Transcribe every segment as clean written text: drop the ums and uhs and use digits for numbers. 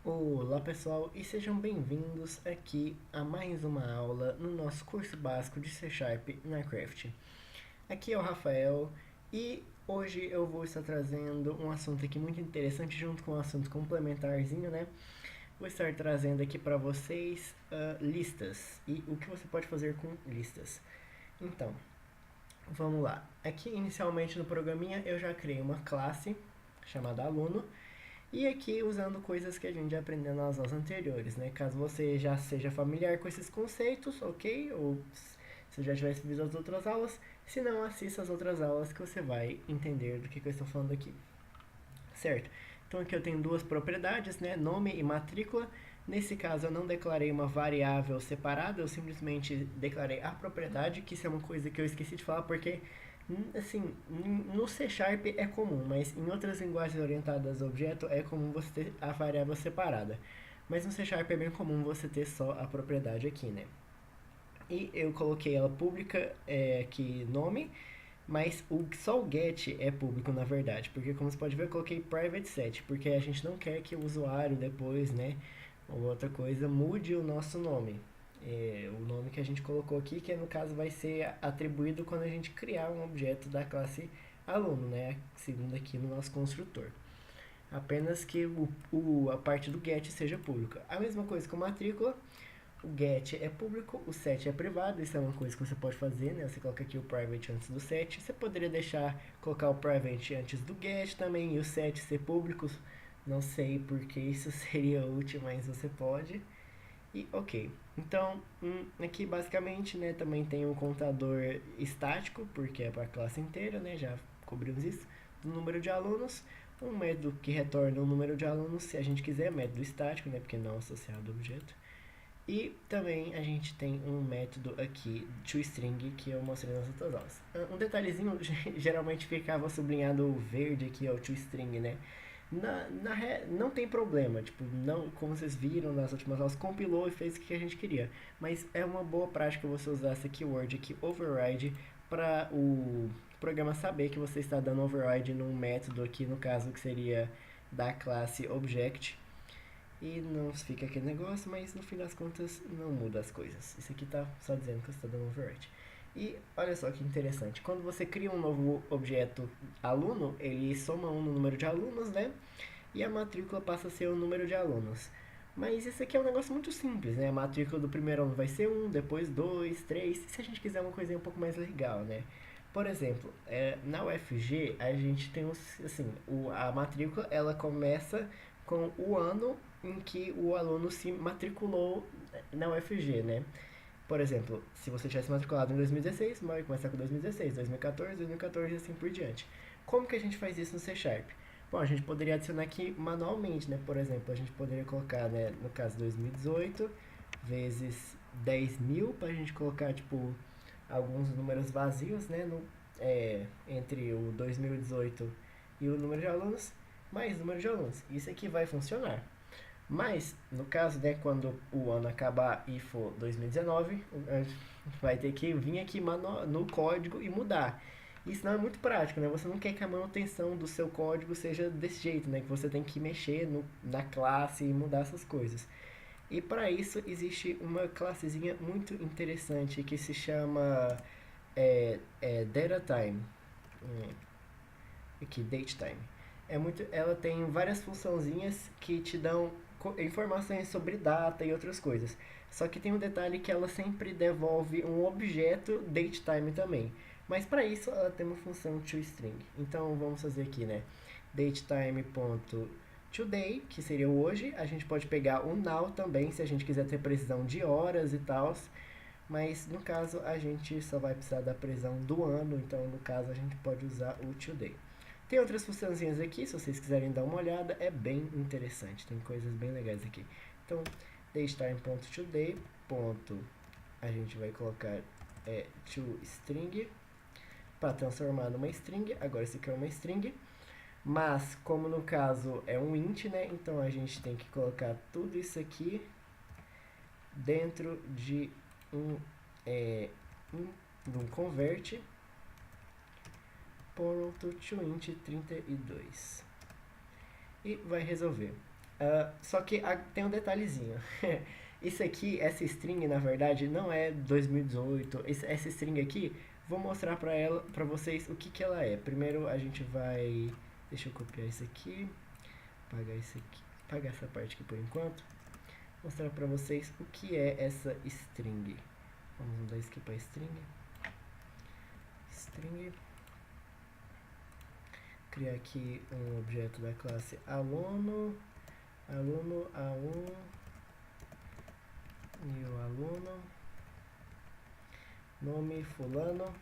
Olá pessoal e sejam bem-vindos aqui a mais uma aula no nosso curso básico de C Sharp na Craft. Aqui é o Rafael e hoje eu vou estar trazendo um assunto aqui muito interessante junto com um assunto complementarzinho, né? Vou estar trazendo aqui para vocês listas e o que você pode fazer com listas. Então, vamos lá. Aqui inicialmente no programinha eu já criei uma classe chamada aluno e aqui usando coisas que a gente já aprendeu nas aulas anteriores, né? Caso você já seja familiar com esses conceitos, ok? Ou se já tivesse visto as outras aulas, se não, assista as outras aulas que você vai entender do que eu estou falando aqui. Certo? Então aqui eu tenho duas propriedades, né? Nome e matrícula. Nesse caso eu não declarei uma variável separada, eu simplesmente declarei a propriedade, que isso é uma coisa que eu esqueci de falar porque assim, no C Sharp é comum, mas em outras linguagens orientadas a objeto é comum você ter a variável separada. Mas no C Sharp é bem comum você ter só a propriedade aqui, né? E eu coloquei ela pública, aqui nome, mas só o get é público na verdade, porque como você pode ver eu coloquei private set, porque a gente não quer que o usuário depois, né, ou outra coisa, mude o nosso nome. O nome que a gente colocou aqui, que no caso vai ser atribuído quando a gente criar um objeto da classe aluno, né, segundo aqui no nosso construtor. Apenas que a parte do get seja pública. A mesma coisa com matrícula, o get é público, o set é privado, isso é uma coisa que você pode fazer, né? Você coloca aqui o private antes do set. Você poderia colocar o private antes do get também e o set ser público. Não sei porque isso seria útil, mas você pode. E ok. Então, aqui basicamente, né, também tem um contador estático, porque é para a classe inteira, né? Já cobrimos isso. Do número de alunos. Um método que retorna o número de alunos, se a gente quiser, método estático, né? Porque não associado ao objeto. E também a gente tem um método aqui, toString, que eu mostrei nas outras aulas. Um detalhezinho, geralmente ficava sublinhado verde aqui, ó, o toString, né? Não tem problema, tipo, não, como vocês viram nas últimas aulas, compilou e fez o que a gente queria. Mas é uma boa prática você usar essa keyword aqui, override, para o programa saber que você está dando override num método aqui, no caso que seria da classe object, e não fica aquele negócio, mas no fim das contas não muda as coisas. Isso aqui tá só dizendo que você está dando override. E olha só que interessante, quando você cria um novo objeto aluno, ele soma um no número de alunos, né? E a matrícula passa a ser o número de alunos. Mas isso aqui é um negócio muito simples, né? A matrícula do primeiro aluno vai ser 1, depois 2, 3, se a gente quiser uma coisinha um pouco mais legal, né? Por exemplo, na UFG a gente tem assim, a matrícula ela começa com o ano em que o aluno se matriculou na UFG, né? Por exemplo, se você tivesse matriculado em 2016, vai começar com 2016, 2014, 2014 e assim por diante. Como que a gente faz isso no C Sharp? Bom, a gente poderia adicionar aqui manualmente, né? Por exemplo, a gente poderia colocar, né, no caso 2018 vezes 10.000 para a gente colocar, tipo, alguns números vazios, né? Entre o 2018 e o número de alunos, mais número de alunos. Isso aqui vai funcionar. Mas, no caso, né, quando o ano acabar e for 2019, vai ter que vir aqui no código e mudar. Isso não é muito prático, né? Você não quer que a manutenção do seu código seja desse jeito, né? Que você tem que mexer na classe e mudar essas coisas. E para isso existe uma classezinha muito interessante que se chama DataTime. Aqui, DateTime. Ela tem várias funçãozinhas que te dão informações sobre data e outras coisas. Só que tem um detalhe que ela sempre devolve um objeto datetime também. Mas para isso ela tem uma função toString. Então vamos fazer aqui, né? Datetime.today, que seria o hoje. A gente pode pegar o now também, se a gente quiser ter precisão de horas e tal. Mas no caso a gente só vai precisar da precisão do ano, então no caso a gente pode usar o today. Tem outras funçãozinhas aqui, se vocês quiserem dar uma olhada, é bem interessante, tem coisas bem legais aqui. Então, datetime.today, a gente vai colocar toString para transformar numa string, agora isso aqui é uma string, mas como no caso é um int, né, então a gente tem que colocar tudo isso aqui dentro de um convert .toInt32 e vai resolver. Só que tem um detalhezinho. Isso aqui, essa string, na verdade, não é 2018. Essa string aqui, vou mostrar pra vocês o que que ela é. Primeiro a gente vai... Deixa eu copiar isso aqui. Apagar isso aqui. Apagar essa parte aqui por enquanto. Mostrar pra vocês o que é essa string. Vamos mudar isso aqui pra string. String. Criar aqui um objeto da classe aluno. Aluno A1. New aluno. Nome fulano.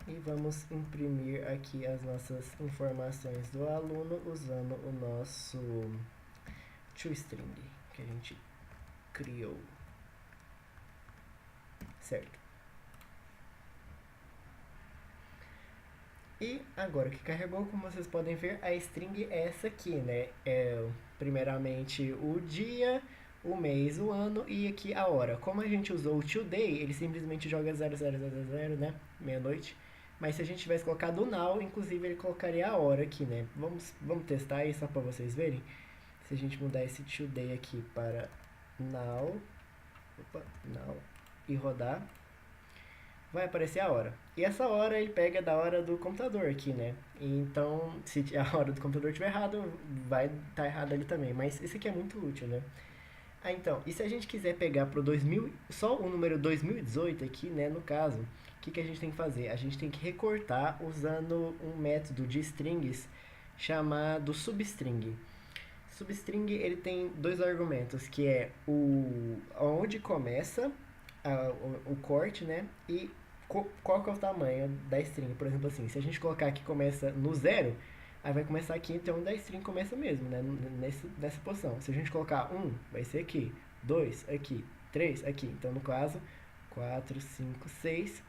E vamos imprimir aqui as nossas informações do aluno usando o nosso toString que a gente criou. Certo. E agora que carregou, como vocês podem ver, a string é essa aqui, né? É primeiramente o dia, o mês, o ano e aqui a hora. Como a gente usou o today, ele simplesmente joga 0000, né? Meia-noite. Mas se a gente tivesse colocado o now, inclusive ele colocaria a hora aqui, né? Vamos testar aí só para vocês verem. Se a gente mudar esse today aqui para now, now e rodar, vai aparecer a hora. E essa hora ele pega da hora do computador aqui, né? Então, se a hora do computador estiver errado, vai estar errado ali também. Mas isso aqui é muito útil, né? Então, e se a gente quiser pegar pro 2000, só o número 2018 aqui, né, no caso, o que a gente tem que fazer? A gente tem que recortar usando um método de strings chamado substring. Substring, ele tem dois argumentos, que é onde começa o corte, né, e qual que é o tamanho da string. Por exemplo, assim, se a gente colocar que começa no zero, aí vai começar aqui, então da string começa mesmo, né? Nessa posição. Se a gente colocar 1, vai ser aqui. 2, aqui. 3, aqui. Então, no caso, 4, 5, 6,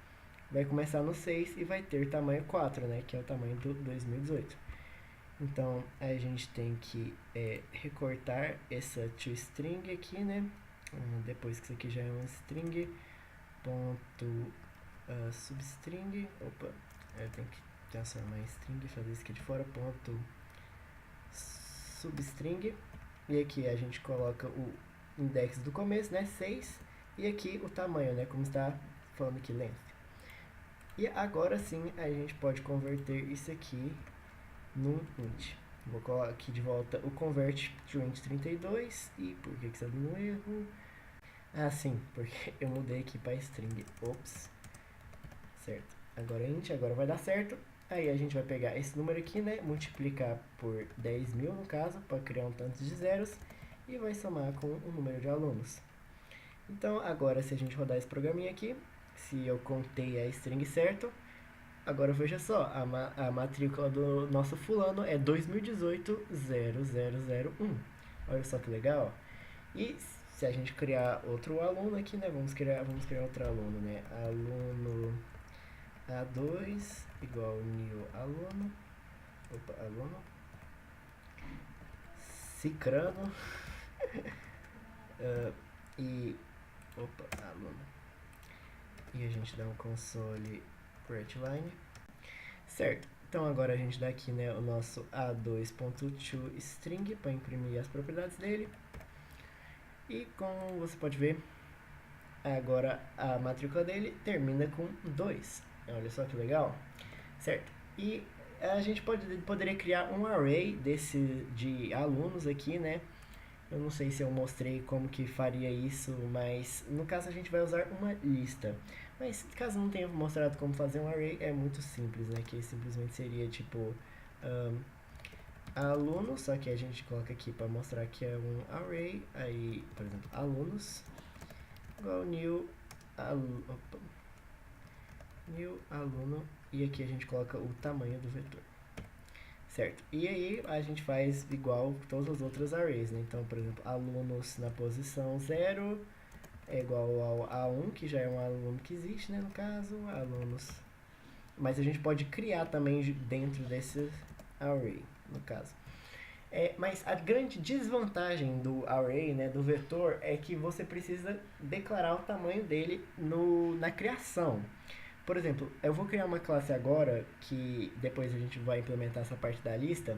vai começar no 6 e vai ter tamanho 4, né? Que é o tamanho do 2018. Então, a gente tem que recortar essa toString aqui, né? Depois que isso aqui já é uma string, ponto substring, opa, eu tenho que transformar em string e fazer isso aqui de fora, ponto substring, e aqui a gente coloca o index do começo, né, 6, e aqui o tamanho, né, como está falando aqui, length. E agora sim a gente pode converter isso aqui num int. Vou colocar aqui de volta o convert to int 32, e por que está dando um erro? Ah, sim, porque eu mudei aqui para string, ops. Certo, agora int, agora vai dar certo. Aí a gente vai pegar esse número aqui, né, multiplicar por 10.000 no caso, para criar um tanto de zeros, e vai somar com o número de alunos. Então agora se a gente rodar esse programinha aqui, se eu contei a string certo, agora veja só, a matrícula do nosso fulano é 2018-0001. Olha só que legal. E se a gente criar outro aluno aqui, né, vamos criar outro aluno, né, aluno A2 igual new aluno, opa, aluno, cicrano, e, opa, aluno. E a gente dá um console writeline. Certo, então agora a gente dá aqui, né, o nosso a2.toString para imprimir as propriedades dele. E como você pode ver, agora a matrícula dele termina com 2. Olha só que legal. Certo. E a gente poderia criar um array de alunos aqui, né? Eu não sei se eu mostrei como que faria isso, mas no caso a gente vai usar uma lista. Mas caso não tenha mostrado como fazer um array, é muito simples, né? Que simplesmente seria tipo aluno, só que a gente coloca aqui para mostrar que é um array. Aí, por exemplo, alunos igual new aluno, e aqui a gente coloca o tamanho do vetor. Certo, e aí a gente faz igual todas as outras arrays, né? Então, por exemplo, alunos na posição 0 é igual ao A1, que já é um aluno que existe, né, no caso, alunos. Mas a gente pode criar também dentro desse array, no caso. Mas a grande desvantagem do array, né, do vetor, é que você precisa declarar o tamanho dele na criação. Por exemplo, eu vou criar uma classe agora, que depois a gente vai implementar essa parte da lista,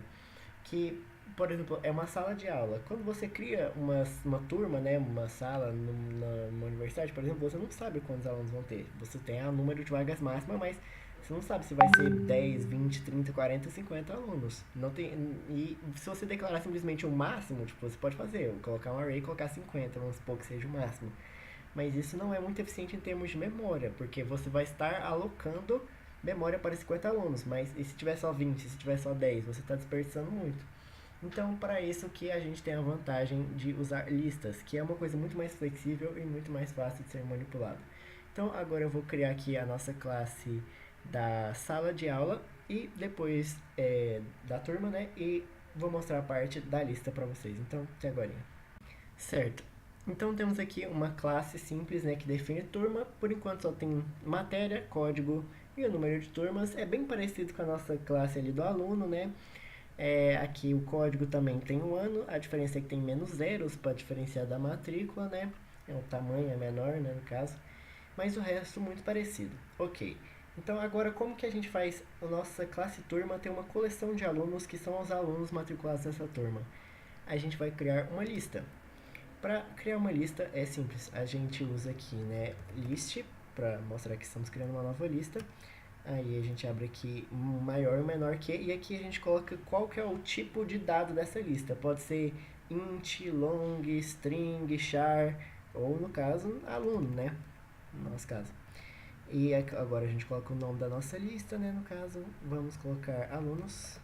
que, por exemplo, é uma sala de aula. Quando você cria uma turma, né, uma sala numa universidade, por exemplo, você não sabe quantos alunos vão ter. Você tem o número de vagas máxima, mas você não sabe se vai ser 10, 20, 30, 40, 50 alunos. Não tem, e se você declarar simplesmente o máximo, tipo, você pode fazer, colocar um array e colocar 50, vamos supor que seja o máximo. Mas isso não é muito eficiente em termos de memória, porque você vai estar alocando memória para 50 alunos, mas e se tiver só 20, se tiver só 10, você está desperdiçando muito. Então, para isso que a gente tem a vantagem de usar listas, que é uma coisa muito mais flexível e muito mais fácil de ser manipulada. Então, agora eu vou criar aqui a nossa classe da sala de aula e depois da turma, né? E vou mostrar a parte da lista para vocês. Então, até agora. Certo. Então temos aqui uma classe simples, né, que define turma. Por enquanto só tem matéria, código e o número de turmas. É bem parecido com a nossa classe ali do aluno, né? Aqui o código também tem um ano, a diferença é que tem menos zeros para diferenciar da matrícula, né? O tamanho é menor, né, no caso. Mas o resto muito parecido. Ok. Então agora como que a gente faz a nossa classe turma ter uma coleção de alunos que são os alunos matriculados nessa turma? A gente vai criar uma lista. Para criar uma lista é simples, a gente usa aqui, né, list, para mostrar que estamos criando uma nova lista. Aí a gente abre aqui maior ou menor que, e aqui a gente coloca qual que é o tipo de dado dessa lista. Pode ser int, long, string, char, ou no caso, aluno, né, no nosso caso. E agora a gente coloca o nome da nossa lista, né, no caso, vamos colocar alunos,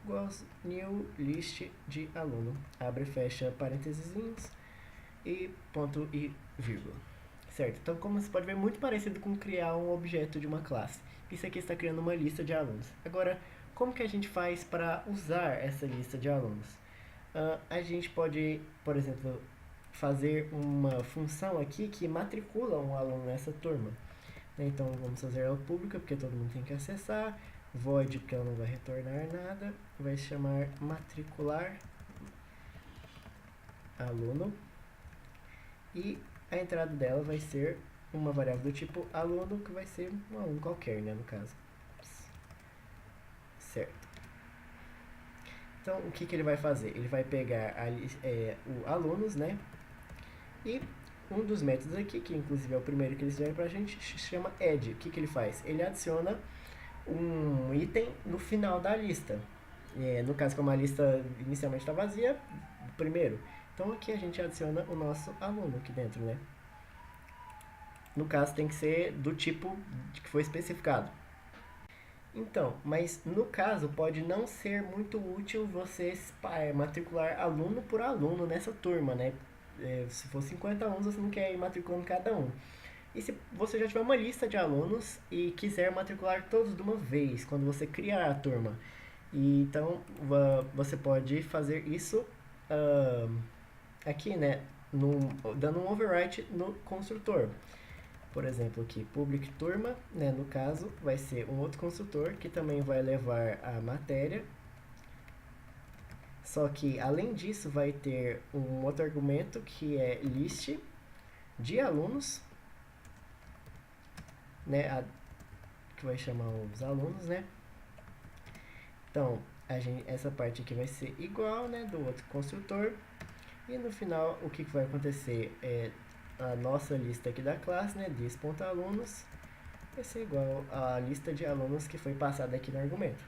iguals new list de aluno. Abre e fecha parênteses e ponto e vírgula. Certo? Então, como você pode ver, é muito parecido com criar um objeto de uma classe. Isso aqui está criando uma lista de alunos. Agora, como que a gente faz para usar essa lista de alunos? A gente pode, por exemplo, fazer uma função aqui que matricula um aluno nessa turma. Então, vamos fazer ela pública, porque todo mundo tem que acessar. Void, porque ela não vai retornar nada. Vai se chamar matricular aluno. E a entrada dela vai ser uma variável do tipo aluno, que vai ser um aluno qualquer, né, no caso. Certo. Então, o que, que ele vai fazer? Ele vai pegar o alunos, né? E um dos métodos aqui, que inclusive é o primeiro que eles deram pra gente, se chama add. O que, que ele faz? Ele adiciona um item no final da lista. No caso, como a lista inicialmente está vazia, primeiro. Então aqui a gente adiciona o nosso aluno aqui dentro, né? No caso tem que ser do tipo que foi especificado. Então, mas no caso pode não ser muito útil você matricular aluno por aluno nessa turma, né? Se for 50 alunos, você não quer ir matriculando cada um. E se você já tiver uma lista de alunos e quiser matricular todos de uma vez, quando você criar a turma, e então você pode fazer isso aqui, né? Dando um overwrite no construtor. Por exemplo, aqui, public turma, né, no caso, vai ser um outro construtor que também vai levar a matéria. Só que, além disso, vai ter um outro argumento que é list de alunos, né, que vai chamar os alunos, né. Então, essa parte aqui vai ser igual, né, do outro construtor. E no final, o que vai acontecer é a nossa lista aqui da classe, né, dis.alunos, vai ser igual à lista de alunos que foi passada aqui no argumento.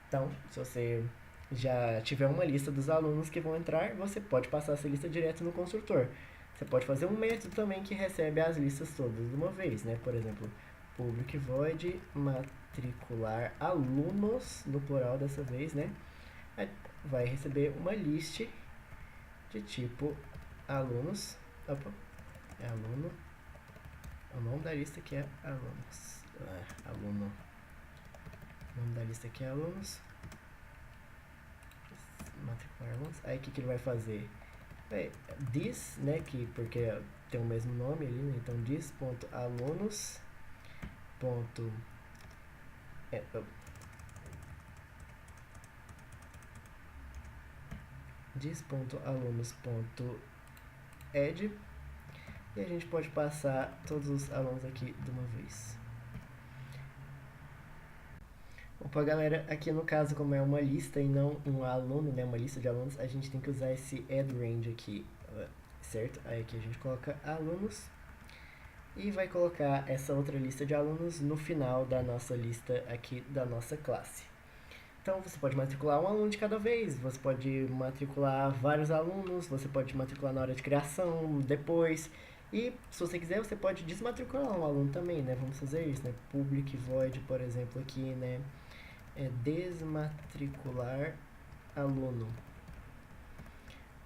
Então, se você já tiver uma lista dos alunos que vão entrar, você pode passar essa lista direto no construtor. Você pode fazer um método também que recebe as listas todas de uma vez, né? Por exemplo, public void matricular alunos, no plural dessa vez, né? Vai receber uma list de tipo alunos. Opa, é aluno. O nome da lista aqui é alunos. Aluno. O nome da lista aqui é alunos. Matricular alunos. Aí o que, que ele vai fazer? This, né? Porque tem o mesmo nome ali, né? Então this.alunos. This.alunos.add. E a gente pode passar todos os alunos aqui de uma vez. Pô, galera, aqui no caso, como é uma lista e não um aluno, né, uma lista de alunos, a gente tem que usar esse add range aqui, certo? Aí aqui a gente coloca alunos e vai colocar essa outra lista de alunos no final da nossa lista aqui da nossa classe. Então você pode matricular um aluno de cada vez, você pode matricular vários alunos, você pode matricular na hora de criação, depois. E se você quiser, você pode desmatricular um aluno também, né? Vamos fazer isso, né? Public void, por exemplo, aqui, né? É desmatricular aluno.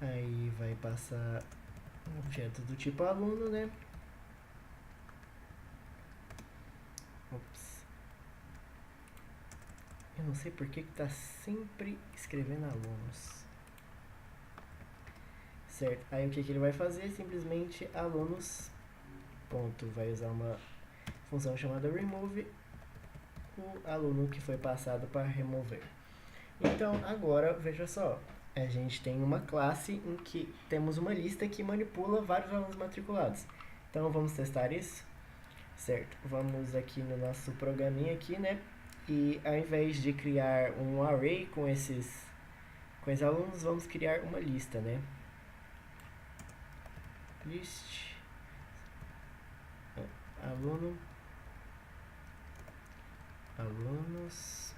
Aí vai passar um objeto do tipo aluno, né? Ops. Eu não sei por que tá sempre escrevendo alunos. Certo, aí o que ele vai fazer? Simplesmente alunos, ponto, vai usar uma função chamada remove o aluno que foi passado para remover. Então, agora, veja só, a gente tem uma classe em que temos uma lista que manipula vários alunos matriculados. Então, vamos testar isso? Certo, vamos aqui no nosso programinha aqui, né? E ao invés de criar um array com esses alunos, vamos criar uma lista, né? List aluno alunos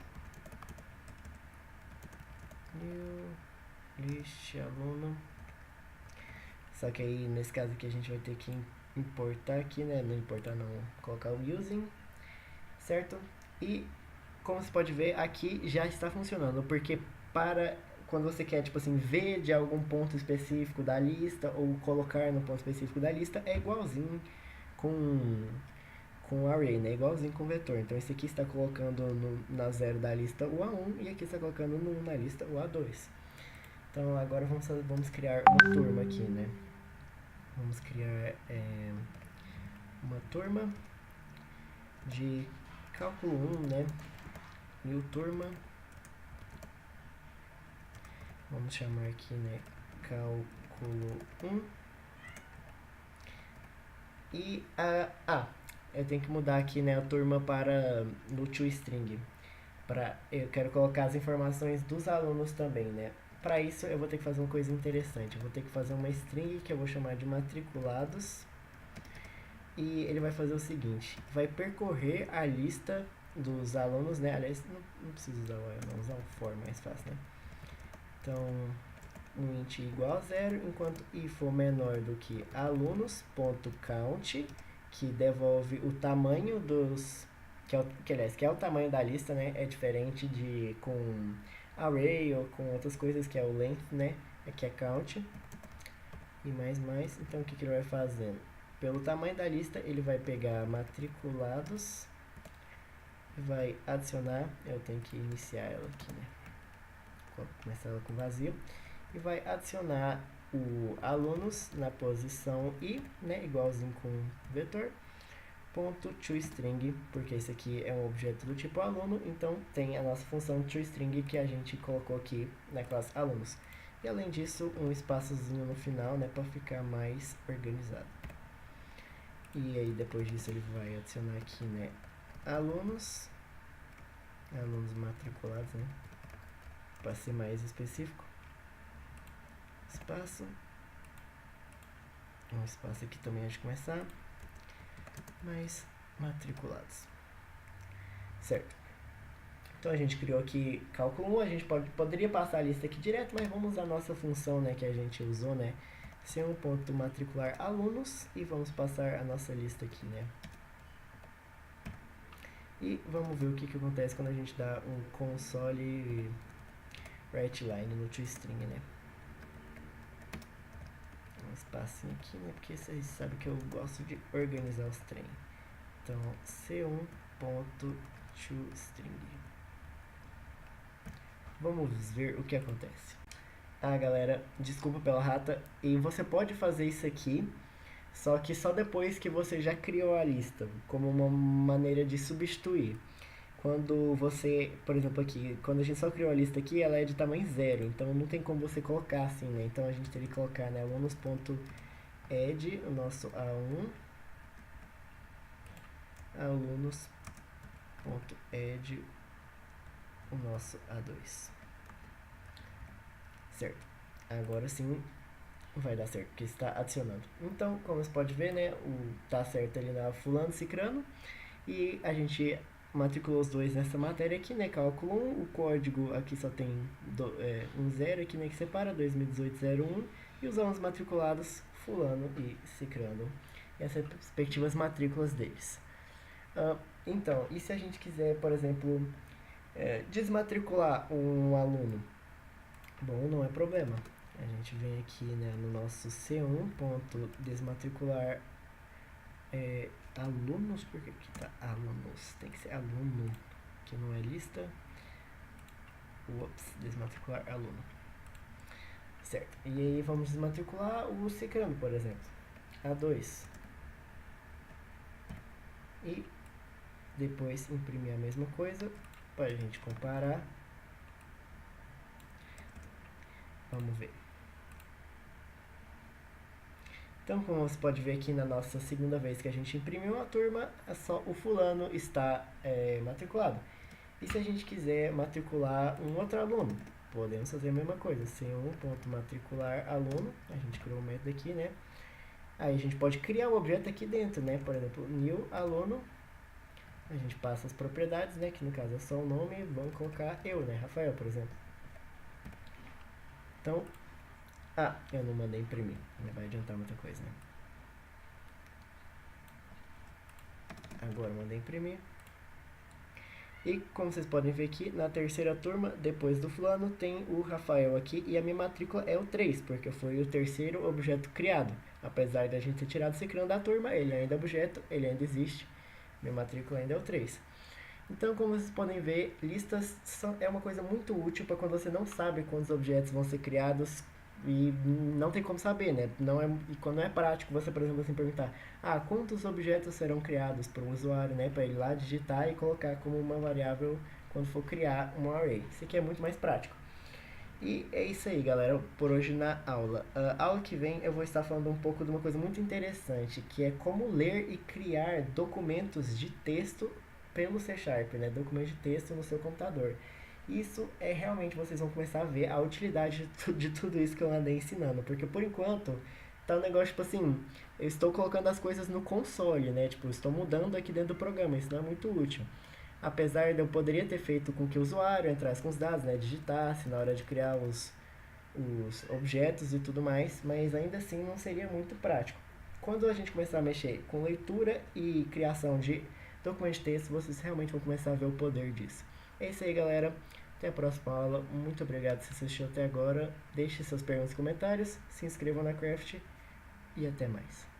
new list aluno. Só que aí nesse caso aqui a gente vai ter que importar aqui, né? Não importar, não, colocar o using, certo? E como você pode ver, aqui já está funcionando, porque para quando você quer, tipo assim, ver de algum ponto específico da lista ou colocar no ponto específico da lista, é igualzinho com array, né? Igualzinho com vetor. Então esse aqui está colocando na 0 da lista o A1 e aqui está colocando no 1 na lista o A2. Então agora vamos criar uma turma aqui, né? Vamos criar uma turma de cálculo 1, né? New turma. Vamos chamar aqui, né? Cálculo 1. E eu tenho que mudar aqui, né, a turma para no toString. Eu quero colocar as informações dos alunos também, né? Para isso eu vou ter que fazer uma coisa interessante. Eu vou ter que fazer uma string que eu vou chamar de matriculados. E ele vai fazer o seguinte: vai percorrer a lista dos alunos, né? Aliás, não preciso usar o while, não, usar o for mais fácil, né? Então, um int igual a 0, enquanto i for menor do que alunos.count, que devolve o tamanho dos... que é o tamanho da lista, né? É diferente de com array ou com outras coisas, que é o length, né? Aqui é count. E mais. Então, o que ele vai fazendo? Pelo tamanho da lista, ele vai pegar matriculados, vai adicionar, eu tenho que iniciar ela aqui, né? Vou começar ela com vazio. E vai adicionar o alunos na posição i, né, igualzinho com vetor, ponto toString, porque esse aqui é um objeto do tipo aluno, então tem a nossa função toString que a gente colocou aqui na classe alunos. E além disso, um espaçozinho no final, né, para ficar mais organizado. E aí depois disso ele vai adicionar aqui, né, alunos matriculados, né, para ser mais específico. Espaço. Um espaço aqui também antes de começar. Mais matriculados. Certo. Então a gente criou aqui cálculo 1, a gente poderia passar a lista aqui direto, mas vamos usar a nossa função, né, que a gente usou, né, C1.matricular alunos, e vamos passar a nossa lista aqui, né. E vamos ver o que acontece quando a gente dá um console writeLine no toString, né. Um espacinho aqui, né, porque vocês sabem que eu gosto de organizar os trem. Então, C1.toString. Vamos ver o que acontece. Galera, desculpa pela rata. E você pode fazer isso aqui, só que só depois que você já criou a lista, como uma maneira de substituir. Quando você, por exemplo aqui, quando a gente só criou a lista aqui, ela é de tamanho 0, então não tem como você colocar assim, né? Então a gente teria que colocar, né, alunos.add, o nosso A1, alunos.add o nosso A2. Certo. Agora sim vai dar certo, porque está adicionando. Então, como você pode ver, né, tá certo ali na fulano, cicrano, e a gente matriculou os dois nessa matéria aqui, né, cálculo 1, o código aqui só tem um zero aqui, né, que separa, 2018-01, e os alunos matriculados, fulano e cicrano, e as respectivas matrículas deles. Então, e se a gente quiser, por exemplo, desmatricular um aluno? Bom, não é problema. A gente vem aqui, né, no nosso C1.desmatricular alunos, porque aqui tá alunos, tem que ser aluno, que não é lista. Ups, desmatricular aluno. Certo, e aí vamos desmatricular o cicrano, por exemplo, A2. E depois imprimir a mesma coisa para a gente comparar. Vamos ver. Então, como você pode ver aqui na nossa segunda vez que a gente imprimiu a turma, só o fulano está matriculado. E se a gente quiser matricular um outro aluno, podemos fazer a mesma coisa. C1.matricular aluno, a gente criou um método aqui, né? Aí a gente pode criar um objeto aqui dentro, né? Por exemplo, new aluno. A gente passa as propriedades, né? Que no caso é só o nome. Vamos colocar eu, né? Rafael, por exemplo. Então, eu não mandei imprimir. Não vai adiantar muita coisa, né? Agora eu mandei imprimir. E como vocês podem ver aqui, na terceira turma, depois do fulano, tem o Rafael aqui e a minha matrícula é o 3, porque foi o terceiro objeto criado. Apesar da gente ter tirado esse crânio da turma, ele ainda é objeto, ele ainda existe. Minha matrícula ainda é o 3. Então, como vocês podem ver, listas é uma coisa muito útil para quando você não sabe quantos objetos vão ser criados e não tem como saber, né? E quando não é prático você, por exemplo, assim, perguntar quantos objetos serão criados por um usuário, né? Para ele lá digitar e colocar como uma variável quando for criar um array. Isso aqui é muito mais prático. E é isso aí, galera, por hoje na aula. A aula que vem eu vou estar falando um pouco de uma coisa muito interessante, que é como ler e criar documentos de texto pelo C Sharp, né? Documentos de texto no seu computador. Isso é realmente, vocês vão começar a ver a utilidade de tudo isso que eu andei ensinando, porque por enquanto tá um negócio tipo assim, eu estou colocando as coisas no console, né? Tipo, estou mudando aqui dentro do programa, isso não é muito útil. Apesar de eu poderia ter feito com que o usuário entrasse com os dados, né, digitasse na hora de criar os objetos e tudo mais, mas ainda assim não seria muito prático. Quando a gente começar a mexer com leitura e criação de documentos de texto, vocês realmente vão começar a ver o poder disso. É isso aí, galera. Até a próxima aula. Muito obrigado se você assistiu até agora. Deixe suas perguntas e comentários. Se inscrevam na Craft. E até mais.